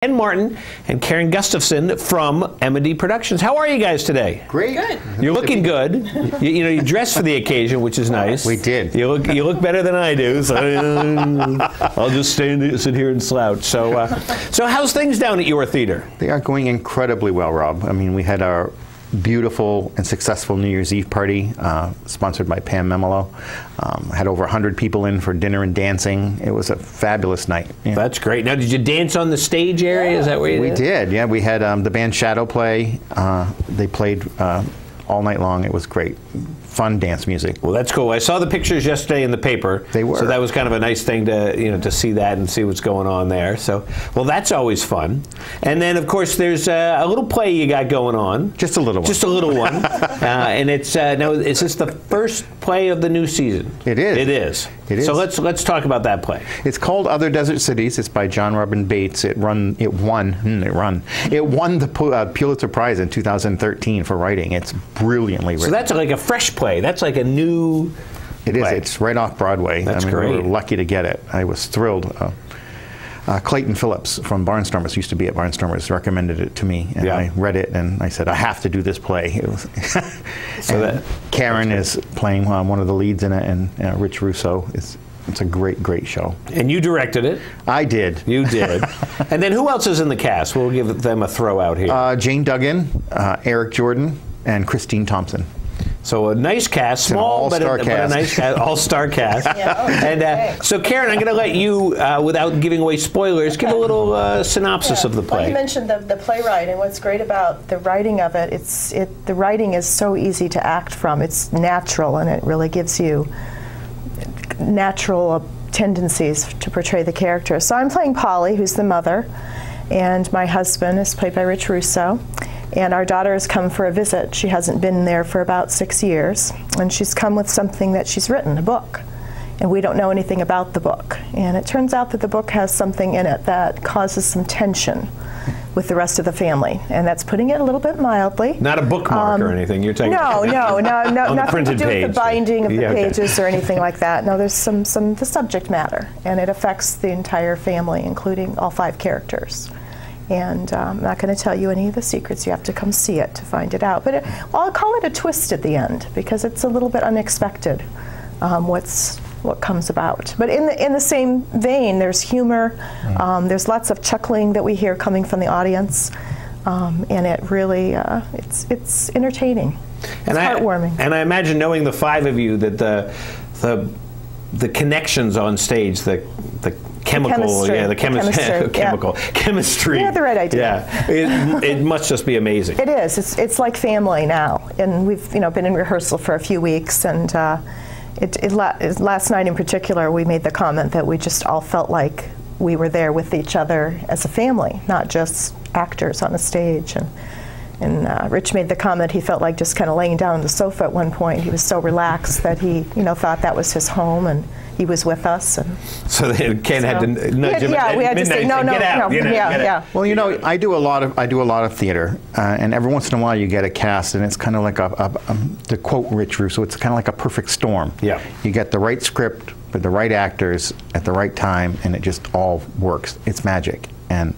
And Martin and Karen Gustafson from M&D Productions. How are you guys today? Great. Good. You're looking good. You dressed for the occasion, which is nice. We did. You look better than I do. So I'll just sit here and slouch. So how's things down at your theater? They are going incredibly well, Rob. I mean, we had our beautiful and successful New Year's Eve party, sponsored by Pam Memolo. Had over 100 people in for dinner and dancing. It was a fabulous night. Yeah. That's great. Now, did you dance on the stage area? Is that where you did? We did, yeah. We had the band Shadow play. They played all night long. It was great. Fun dance music. Well, that's cool. I saw the pictures yesterday in the paper. They were. So that was kind of a nice thing to to see that and see what's going on there. So, well, that's always fun. And then, of course, there's a little play you got going on. Just a little one. Just a little one. And it's now, is this the first play of the new season? It is. It is. It is. So let's talk about that play. It's called Other Desert Cities. It's by John Robin Bates. It won the Pulitzer Prize in 2013 for writing. It's brilliantly written. So that's like a fresh play. That's like a new It is. play. It's right off Broadway. That's great. We were lucky to get it. I was thrilled. Clayton Phillips from Barnstormers, used to be at Barnstormers, recommended it to me, and I read it, and I said, I have to do this play. It was so Karen is playing one of the leads in it, and Rich Russo. It's a great, great show. And you directed it. I did. You did. And then who else is in the cast? We'll give them a throw out here. Jane Duggan, Eric Jordan, and Christine Thompson. So a nice cast, small but a nice cast, all-star cast. So Karen, I'm going to let you, without giving away spoilers, give a little synopsis of the play. Well, you mentioned the playwright, and what's great about the writing of it, the writing is so easy to act from. It's natural, and it really gives you natural tendencies to portray the character. So I'm playing Polly, who's the mother, and my husband is played by Rich Russo. And our daughter has come for a visit. She hasn't been there for about 6 years. And she's come with something that she's written, a book. And we don't know anything about the book. And it turns out that the book has something in it that causes some tension with the rest of the family. And that's putting it a little bit mildly. Not a bookmark or anything. You're taking no, nothing to do with the binding of the pages or anything like that. No, there's the subject matter. And it affects the entire family, including all 5 characters. And I'm not going to tell you any of the secrets. You have to come see it to find it out. But I'll call it a twist at the end because it's a little bit unexpected what comes about. But in the same vein, there's humor. There's lots of chuckling that we hear coming from the audience, and it really it's entertaining. It's heartwarming. And I imagine, knowing the 5 of you, that the connections on stage, the chemical, chemistry. You have the right idea. Yeah, it must just be amazing. It is. It's like family now, and we've been in rehearsal for a few weeks, and last night in particular, we made the comment that we just all felt like we were there with each other as a family, not just actors on a stage. And Rich made the comment he felt like just kind of laying down on the sofa at one point. He was so relaxed that he thought that was his home, and he was with us. And so Ken had to nudge him. Yeah, we had to say no. Well, I do a lot of theater, and every once in a while you get a cast, and it's kind of like to quote Rich Russo, it's kind of like a perfect storm. Yeah. You get the right script with the right actors at the right time, and it just all works. It's magic. And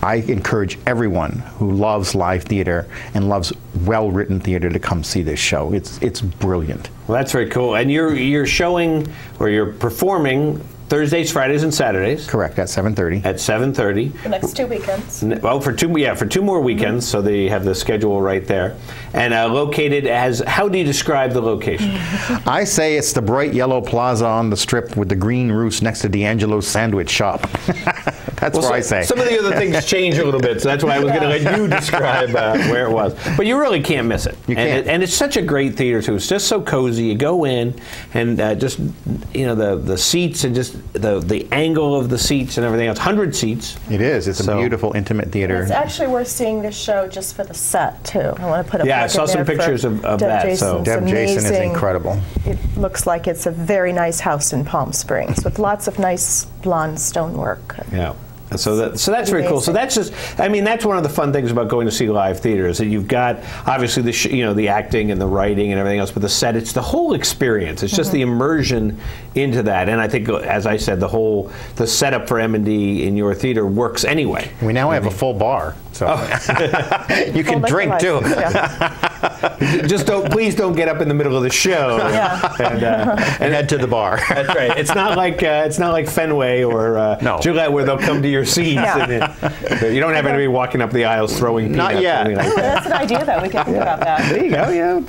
I encourage everyone who loves live theater and loves well-written theater to come see this show. It's brilliant. Well, that's very cool. And you're showing, or you're performing, Thursdays, Fridays, and Saturdays. Correct, at 7:30. At 7:30. The next 2 weekends. Well, for 2 more weekends, so they have the schedule right there. And located as, how do you describe the location? I say it's the bright yellow plaza on the Strip with the green roofs next to D'Angelo's sandwich shop. That's what I say. Some of the other things change a little bit, so that's why I was going to let you describe where it was. But you really can't miss it. You can't. And it's such a great theater, too. It's just so cozy. You go in, and just, the seats, and just the angle of the seats and everything else. 100 seats. It is. It's a beautiful, intimate theater. And it's actually worth seeing this show just for the set, too. I want to put a I saw some pictures of that. Deb Jason is incredible. It looks like it's a very nice house in Palm Springs with lots of nice blonde stonework. Yeah. So that's very cool. So that's just, I mean, that's one of the fun things about going to see live theater is that you've got obviously the acting and the writing and everything else, but the set, it's the whole experience. It's just the immersion into that. And I think, as I said, the setup for M&D in your theater works anyway. We now have a full bar, so you can drink too. Just please don't get up in the middle of the show and head to the bar. That's right. It's not like Fenway or Gillette where they'll come to your seats. And you don't have anybody walking up the aisles throwing peanuts. Not yet. That's an idea though. We can think about that. There you go. Yeah.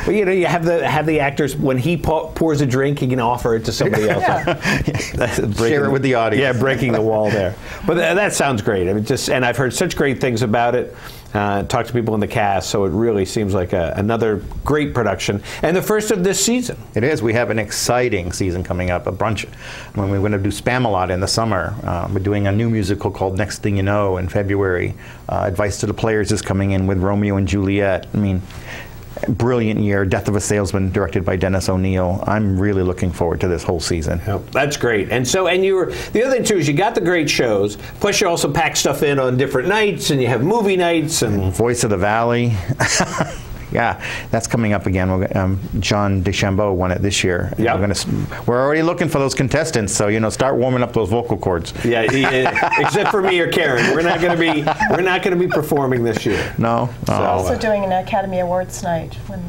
Well, you have the actors when he pours a drink, he can offer it to somebody else. Share it with the audience. Yeah, breaking the wall there. But that sounds great. I mean, and I've heard such great things about it. Talk to people in the cast, so it really seems like another great production, and the first of this season. It is. We have an exciting season coming up, a bunch. When we're going to do Spamalot in the summer, we're doing a new musical called Next Thing You Know in February. Advice to the Players is coming in with Romeo and Juliet. I mean, brilliant year. Death of a Salesman, directed by Dennis O'Neil. I'm really looking forward to this whole season. Yep, that's great. And the other thing too is you got the great shows, plus you also pack stuff in on different nights, and you have movie nights and Voice of the Valley. Yeah, that's coming up again. John DeChambeau won it this year. Yep. We're already looking for those contestants, so start warming up those vocal cords. Yeah, except for me or Karen, we're not going to be performing this year. No. So also doing an Academy Awards night when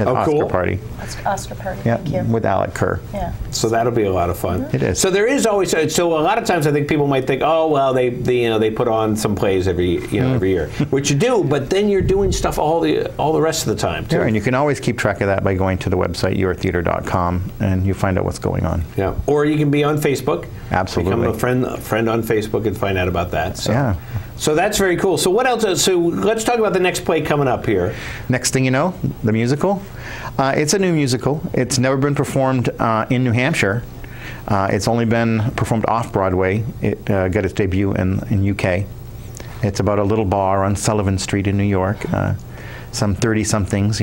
Oscar party. Oscar party. Yeah, thank you. with Alec Kerr. Yeah. So that'll be a lot of fun. It is. So there is always a lot of times I think people might think, oh well, they put on some plays every year, which you do, but then you're doing stuff all the rest of the time too. Yeah, and you can always keep track of that by going to the website yourtheater.com and you find out what's going on. Yeah. Or you can be on Facebook. Absolutely. Become a friend on Facebook and find out about that. So. Yeah. So that's very cool. So what else? So let's talk about the next play coming up here. Next Thing You Know, the musical. It's a new musical. It's never been performed in New Hampshire. It's only been performed off-Broadway. It got its debut in UK. It's about a little bar on Sullivan Street in New York. Some 30-somethings,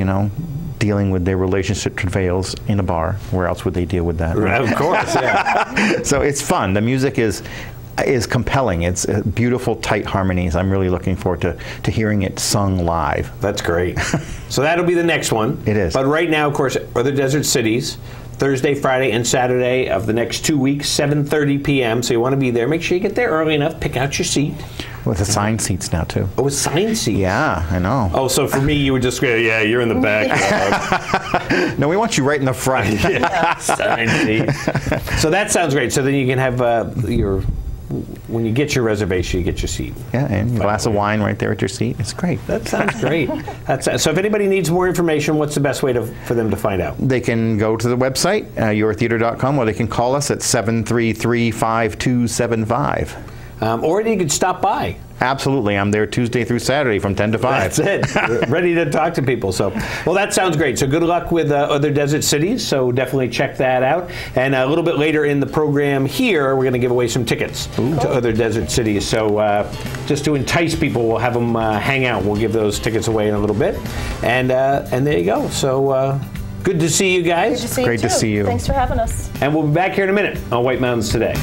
dealing with their relationship travails in a bar. Where else would they deal with that? Right? Of course, yeah. So it's fun. The music is compelling. It's beautiful, tight harmonies. I'm really looking forward to hearing it sung live. That's great. So that'll be the next one. It is. But right now, of course, Other Desert Cities, Thursday, Friday, and Saturday of the next 2 weeks, 7:30 p.m. So you want to be there. Make sure you get there early enough. Pick out your seat. With assigned seats now, too. Oh, assigned seats? Yeah, I know. Oh, so for me, you would just go, yeah, you're in the back. No, we want you right in the front. Yeah, assigned seats. So that sounds great. So then you can have when you get your reservation, you get your seat. Yeah, and a glass of wine right there at your seat. It's great. That sounds great. So if anybody needs more information, what's the best way for them to find out? They can go to the website, yourtheater.com, or they can call us at 733-5275. Or you can stop by. Absolutely. I'm there Tuesday through Saturday from 10 to 5. That's it. Ready to talk to people. So, well, that sounds great. So good luck with Other Desert Cities. So definitely check that out. And a little bit later in the program here, we're going to give away some tickets to Other Desert Cities. So just to entice people, we'll have them hang out. We'll give those tickets away in a little bit. And there you go. So good to see you guys. Good to see you Great too. to see you. Thanks for having us. And we'll be back here in a minute on White Mountains Today.